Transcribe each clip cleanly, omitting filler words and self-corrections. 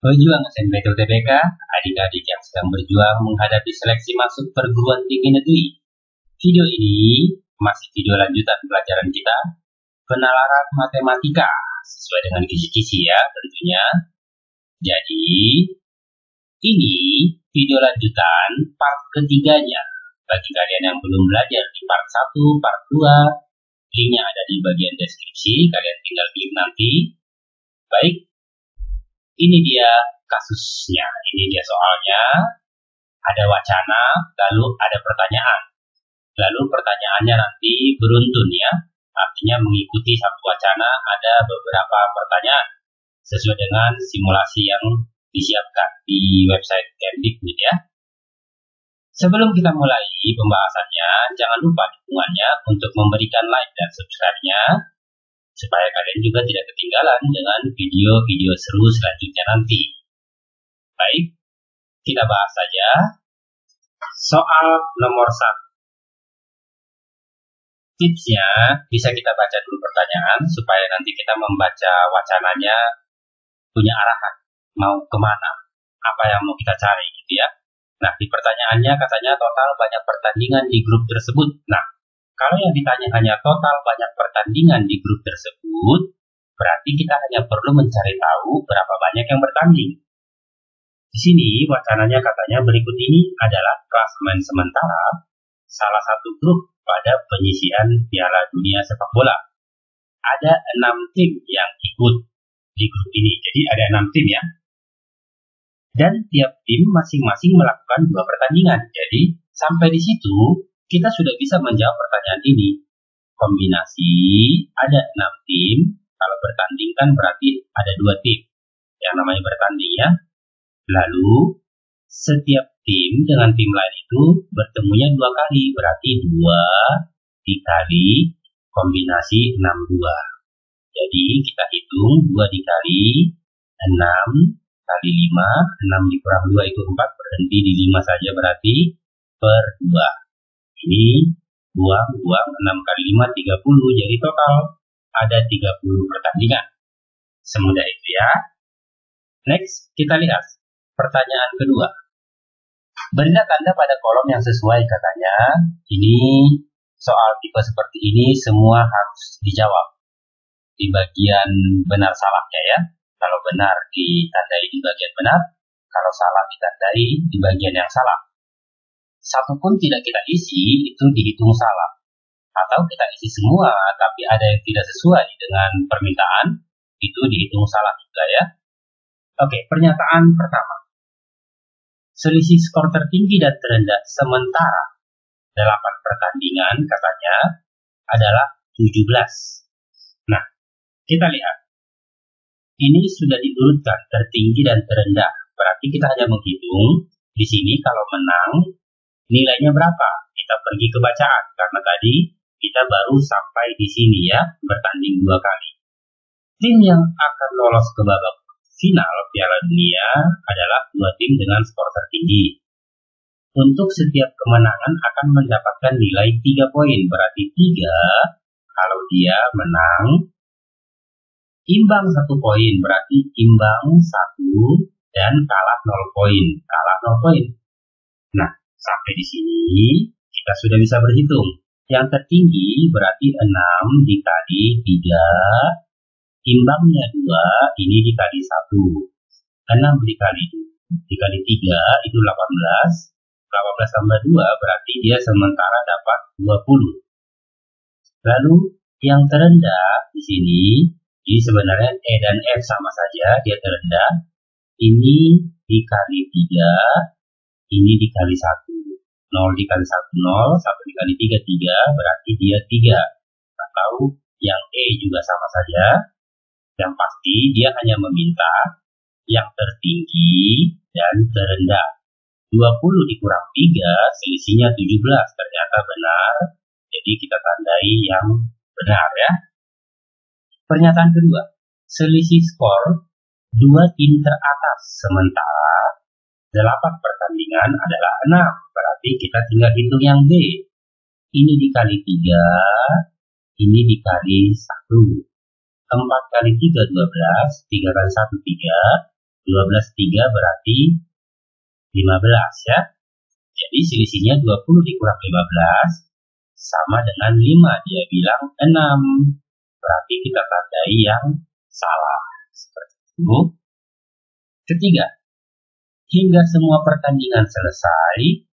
Pejuang SMP UTBK, adik-adik yang sedang berjuang menghadapi seleksi masuk perguruan tinggi negeri. Video ini masih video lanjutan pelajaran kita, penalaran matematika, sesuai dengan kisi-kisi ya tentunya. Jadi, ini video lanjutan part ketiganya. Bagi kalian yang belum belajar di part 1, part 2, linknya ada di bagian deskripsi, kalian tinggal klik nanti. Baik, ini dia kasusnya, ini dia soalnya, ada wacana, lalu ada pertanyaan. Lalu pertanyaannya nanti beruntun ya, artinya mengikuti satu wacana ada beberapa pertanyaan, sesuai dengan simulasi yang disiapkan di website Kemdikbud ya. Sebelum kita mulai pembahasannya, jangan lupa dukungannya untuk memberikan like dan subscribe-nya, supaya kalian juga tidak ketinggalan dengan video-video seru selanjutnya nanti. Baik, kita bahas saja soal nomor 1. Tipsnya, bisa kita baca dulu pertanyaan, supaya nanti kita membaca wacananya punya arahan, mau kemana, apa yang mau kita cari gitu ya. Nah, di pertanyaannya katanya total banyak pertandingan di grup tersebut. Nah, kalau yang ditanya hanya total banyak pertandingan di grup tersebut, berarti kita hanya perlu mencari tahu berapa banyak yang bertanding. Di sini wacananya katanya berikut ini adalah klasemen sementara salah satu grup pada penyisian Piala Dunia Sepak Bola. Ada 6 tim yang ikut di grup ini, jadi ada 6 tim ya. Dan tiap tim masing-masing melakukan 2 pertandingan. Jadi sampai di situ kita sudah bisa menjawab pertanyaan ini. Kombinasi ada 6 tim, kalau bertanding kan berarti ada 2 tim yang namanya bertanding ya. Lalu setiap tim dengan tim lain itu bertemunya 2 kali, berarti 2 dikali kombinasi 62. Jadi kita hitung 2 dikali 6 kali 5, 6 dikurang 2 itu 4, berhenti di 5 saja berarti per 2. Ini buang 6 kali 5, 30, jadi total ada 30 pertandingan. Semudah itu ya. Next, kita lihat pertanyaan kedua. Berilah tanda pada kolom yang sesuai katanya. Ini soal tipe seperti ini semua harus dijawab di bagian benar salahnya ya. Kalau benar ditandai di bagian benar, kalau salah ditandai di bagian yang salah. Satu pun tidak kita isi, itu dihitung salah. Atau kita isi semua, tapi ada yang tidak sesuai dengan permintaan, itu dihitung salah juga ya. Oke, pernyataan pertama. Selisih skor tertinggi dan terendah sementara 8 pertandingan katanya adalah 17. Nah, kita lihat. Ini sudah diurutkan tertinggi dan terendah. Berarti kita hanya menghitung di sini kalau menang nilainya berapa. Kita pergi ke bacaan karena tadi kita baru sampai di sini ya, bertanding 2 kali. Tim yang akan lolos ke babak final Piala Dunia adalah 2 tim dengan skor tertinggi. Untuk setiap kemenangan akan mendapatkan nilai 3 poin. Berarti 3 kalau dia menang. Imbang 1 poin, berarti imbang 1 dan kalah 0 poin. Kalah 0 poin. Nah, sampai di sini kita sudah bisa berhitung. Yang tertinggi berarti 6 dikali 3, imbangnya 2, ini dikali 1. 6 dikali 3 itu 18. 18 tambah 2 berarti dia sementara dapat 20. Lalu yang terendah di sini, jadi sebenarnya E dan F sama saja, dia terendah. Ini dikali 3, ini dikali 1. 0 dikali 1, 0, 1 dikali 3, 3, berarti dia 3. Atau yang E juga sama saja. Yang pasti dia hanya meminta yang tertinggi dan terendah. 20 dikurang 3, selisihnya 17. Ternyata benar, jadi kita tandai yang benar ya. Pernyataan kedua, selisih skor 2 tim teratas sementara 8 pertandingan adalah 6. Berarti kita tinggal hitung yang B. Ini dikali 3, ini dikali 1. 4 kali 3, 12. 3 kali 1, 3. 12/3 berarti 15 ya. Jadi selisihnya 20 dikurang 15 sama dengan 5. Dia bilang 6. Berarti kita tandai yang salah. Seperti itu. Ketiga, hingga semua pertandingan selesai,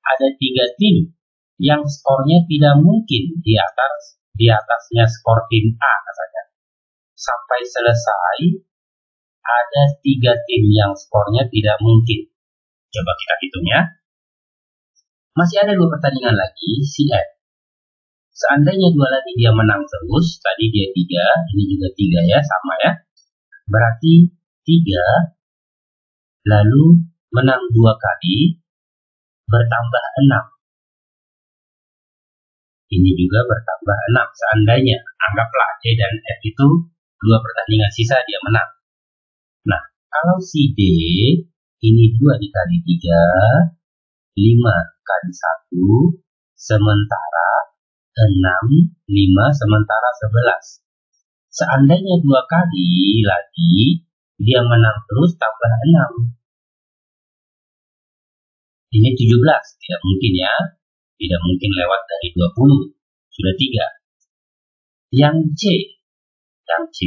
ada 3 tim yang skornya tidak mungkin di atasnya skor tim A katanya. Sampai selesai, ada 3 tim yang skornya tidak mungkin. Coba kita hitung ya. Masih ada 2 pertandingan lagi, si F. Seandainya 2 lagi dia menang terus, tadi dia 3, ini juga 3 ya, sama ya. Berarti 3, lalu menang 2 kali, bertambah 6. Ini juga bertambah 6. Seandainya, anggaplah C dan F itu 2 pertandingan sisa dia menang. Nah, kalau si D, ini 2 dikali 3, 5 kali 1, sementara 6, 5, sementara 11. Seandainya 2 kali lagi, dia menang terus tambah 6. Ini 17, tidak mungkin ya. Tidak mungkin lewat dari 20. Sudah 3. Yang C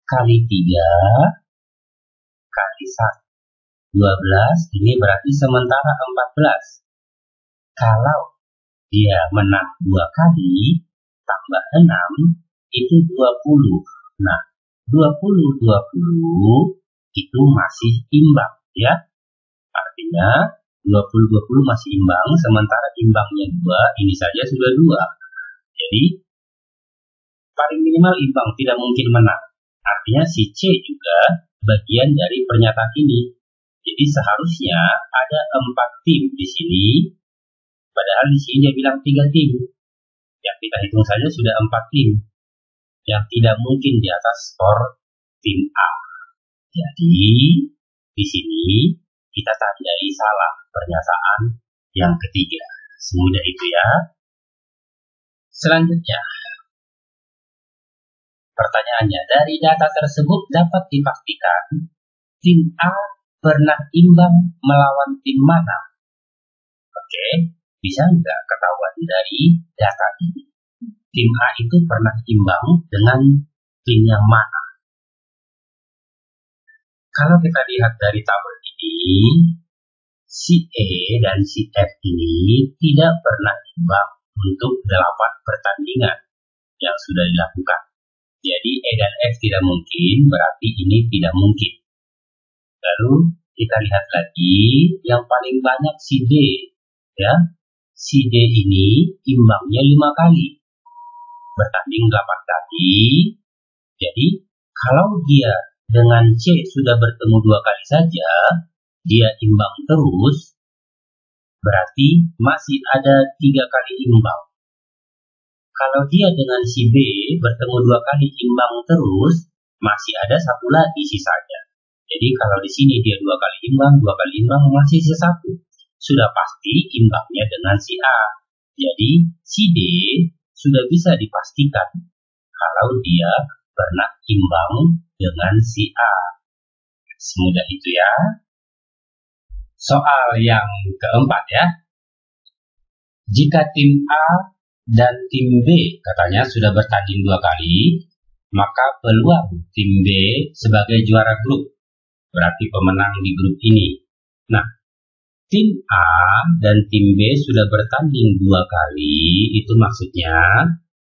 kali 3 kali 1. 12, ini berarti sementara 14. Kalau dia menang 2 kali, tambah 6, itu 20. Nah, 20 itu masih imbang ya. Artinya 20 masih imbang, sementara imbangnya 2, ini saja sudah 2. Jadi paling minimal imbang, tidak mungkin menang. Artinya si C juga bagian dari pernyataan ini. Jadi seharusnya ada 4 tim di sini, padahal di sini dia bilang 3 tim. Yang kita hitung saja sudah 4 tim yang tidak mungkin di atas skor tim A. Jadi di sini kita tandai salah pernyataan yang ketiga. Semudah itu ya. Selanjutnya, pertanyaannya, dari data tersebut dapat dipastikan tim A pernah imbang melawan tim mana? Oke, bisa nggak ketahuan dari data ini? Tim A itu pernah imbang dengan tim yang mana? Kalau kita lihat dari tabel ini, si E dan si F ini tidak pernah imbang untuk 8 pertandingan yang sudah dilakukan. Jadi E dan F tidak mungkin, berarti ini tidak mungkin. Lalu kita lihat lagi yang paling banyak si D ya. Si D ini imbangnya 5 kali. Bertanding 8 kali. Jadi kalau dia dengan C sudah bertemu 2 kali saja, dia imbang terus, berarti masih ada 3 kali imbang. Kalau dia dengan si B bertemu 2 kali imbang terus, masih ada 1 lagi sisanya. Jadi kalau di sini dia 2 kali imbang, masih sisa 1. Sudah pasti imbangnya dengan si A. Jadi si D sudah bisa dipastikan kalau dia pernah imbang dengan si A. Semudah itu ya. Soal yang keempat ya. Jika tim A dan tim B katanya sudah bertanding 2 kali, maka peluang tim B sebagai juara grup, berarti pemenang di grup ini. Nah, tim A dan tim B sudah bertanding 2 kali, itu maksudnya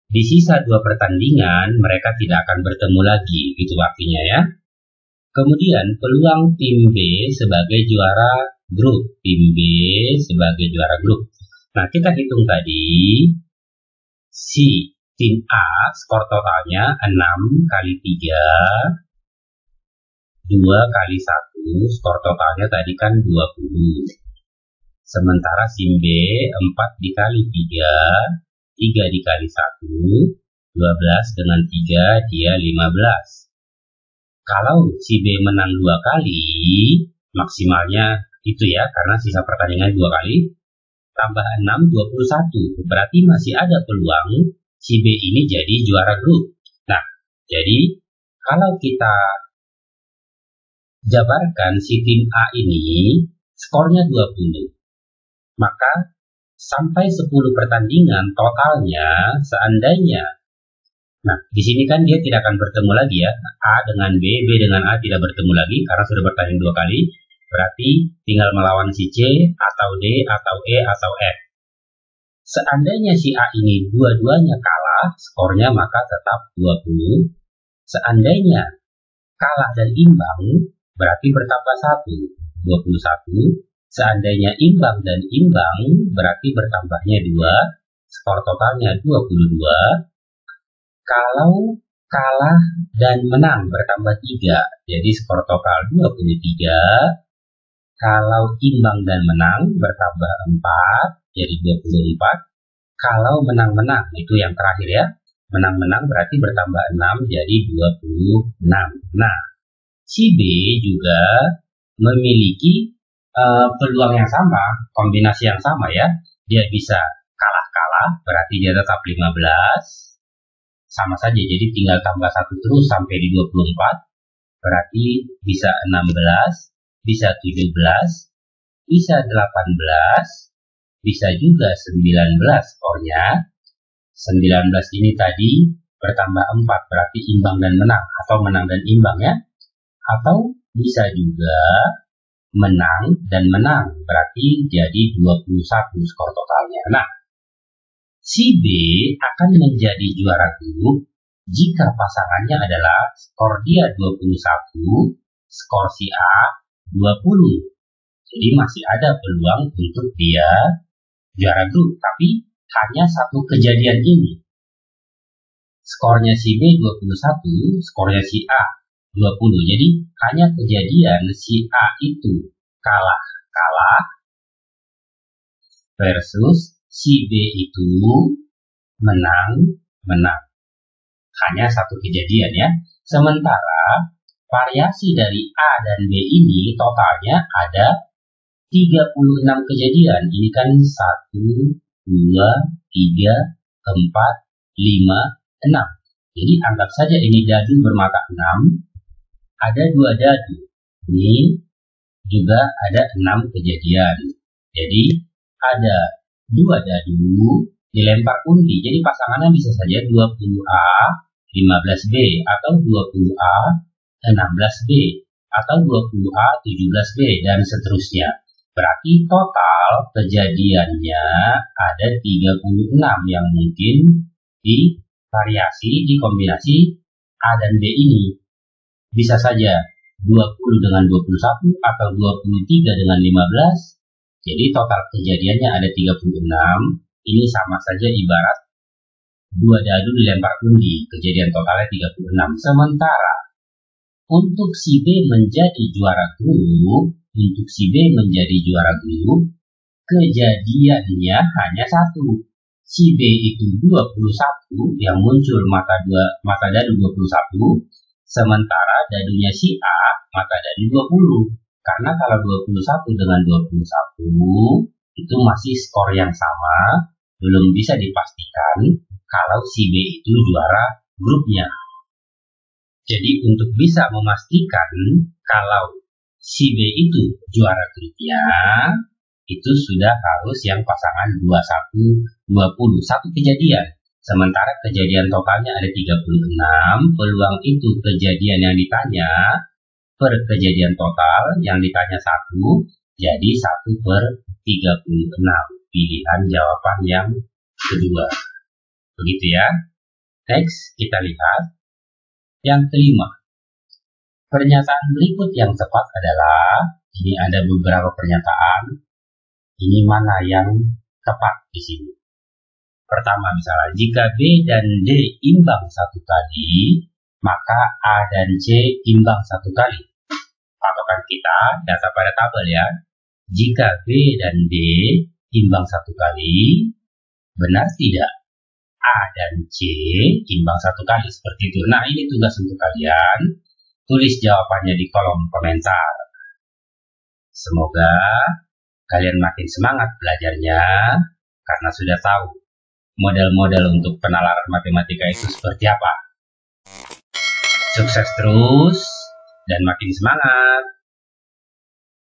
di sisa 2 pertandingan mereka tidak akan bertemu lagi, gitu artinya ya. Kemudian peluang tim B sebagai juara grup, Nah, kita hitung tadi, si tim A skor totalnya 6 kali 3, 2 kali 1, skor totalnya tadi kan 20. Sementara sim B 4 dikali 3, 3 dikali 1, 12 dengan 3 dia 15. Kalau si B menang 2 kali, maksimalnya itu ya, karena sisa pertandingan 2 kali, tambah 6, 21. Berarti masih ada peluang si B ini jadi juara grup. Nah, jadi kalau kita Jabarkan si tim A ini skornya 20. Maka sampai 10 pertandingan totalnya seandainya. Nah, di sini kan dia tidak akan bertemu lagi ya. A dengan B, B dengan A tidak bertemu lagi karena sudah bertanding 2 kali. Berarti tinggal melawan si C atau D atau E atau F. Seandainya si A ini dua-duanya kalah, skornya maka tetap 20. Seandainya kalah dan imbang, berarti bertambah 1, 21. Seandainya imbang dan imbang, berarti bertambahnya 2, skor totalnya 22. Kalau kalah dan menang bertambah 3, jadi skor total 23. Kalau imbang dan menang bertambah 4, jadi 24. Kalau menang-menang, itu yang terakhir ya. Menang-menang berarti bertambah 6, jadi 26. Nah, si B juga memiliki peluang yang sama, kombinasi yang sama ya. Dia bisa kalah-kalah, berarti dia tetap 15. Sama saja, jadi tinggal tambah 1 terus sampai di 24. Berarti bisa 16, bisa 17, bisa 18, bisa juga 19 skornya. 19 ini tadi bertambah 4, berarti imbang dan menang, atau menang dan imbang ya. Atau bisa juga menang dan menang, berarti jadi 21 skor totalnya. Nah, si B akan menjadi juara grup jika pasangannya adalah skor dia 21, skor si A 20. Jadi masih ada peluang untuk dia juara grup, tapi hanya satu kejadian ini. Skornya si B 21, skornya si A 20. Jadi hanya kejadian si A itu kalah versus si B itu menang. Hanya satu kejadian ya. Sementara variasi dari A dan B ini totalnya ada 36 kejadian. Ini kan 1, 2, 3, 4, 5, 6. Jadi anggap saja ini dadu bermata 6. Ada 2 dadu. Ini juga ada 6 kejadian. Jadi ada 2 dadu dilempar undi. Jadi pasangannya bisa saja 20A 15B atau 20A 16B atau 20A 17B dan seterusnya. Berarti total kejadiannya ada 36 yang mungkin divariasi, dikombinasi A dan B ini. Bisa saja 20 dengan 21 atau 23 dengan 15. Jadi total kejadiannya ada 36. Ini sama saja ibarat 2 dadu dilempar undi. Kejadian totalnya 36. Sementara untuk si B menjadi juara grup, kejadiannya hanya 1. Si B itu 21 yang muncul mata dadu 21, sementara dadunya si A mata dadu 20. Karena kalau 21 dengan 21 itu masih skor yang sama, belum bisa dipastikan kalau si B itu juara grupnya. Jadi untuk bisa memastikan kalau si B itu juara grupnya, itu sudah harus yang pasangan 21-20. Satu kejadian. Sementara kejadian totalnya ada 36. Peluang itu kejadian yang ditanya per kejadian total yang ditanya 1. Jadi 1/36. Pilihan jawaban yang kedua. Begitu ya. Next, kita lihat yang kelima. Pernyataan berikut yang tepat adalah, ini ada beberapa pernyataan, ini mana yang tepat di sini. Pertama misalnya, jika B dan D imbang 1 kali, maka A dan C imbang 1 kali. Patokan kita data pada tabel ya. Jika B dan D imbang 1 kali, benar tidak? A dan C imbang 1 kali, seperti itu. Nah, ini tugas untuk kalian. Tulis jawabannya di kolom komentar. Semoga kalian makin semangat belajarnya karena sudah tahu model-model untuk penalaran matematika itu seperti apa. Sukses terus dan makin semangat.